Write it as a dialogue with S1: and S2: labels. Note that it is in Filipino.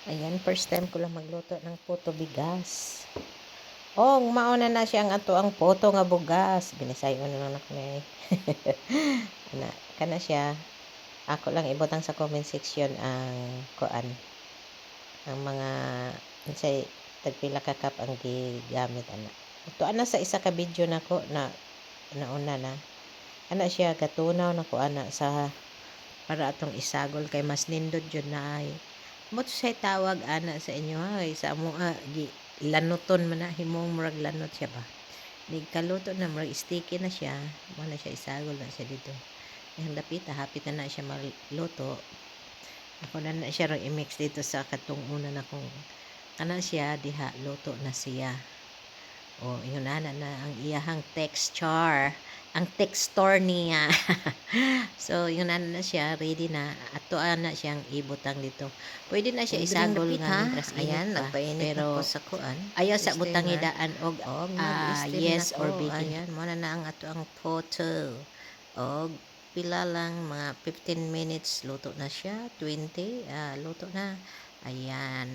S1: Ayan, first time ko lang magluto ng puto bigas. Oh, mauna na siya ang ato ang puto nga bugas. Binisayo na lang ako ni. Ana, kana siya. Ako lang ibutang sa comment section ang kuan. Ang mga unsay tagpila ka cup ang gigamit ana. Ito ana sa isa ka video nako na nauna na. Ana siya gatunaw na ko ana sa para atong isagol kay mas nindot jud na ay mo say tawag ana sa inyo ay sa amo lanuton man na himong murag lanot siya ba nigkaluto na murag sticky na siya mo na siya isagol na siya dito yung dapita hapit na siya maluto ako na siya ro i-mix dito sa katong una na kong kana siya diha luto na siya o yun na ang iyahang texture ang texture niya so yun na siya ready na ato na siyang ibutang dito pwede na siya isagol nga mintras init pa pero
S2: sa kuan
S1: ayaw sa butang
S2: steamer.
S1: idaan og
S2: Nag-steam
S1: yes
S2: na
S1: or
S2: ko.
S1: baking
S2: Ayan, mo na ang ato ang photo. Og pila lang mga 15 minutes luto na siya, 20 luto na. Ayan,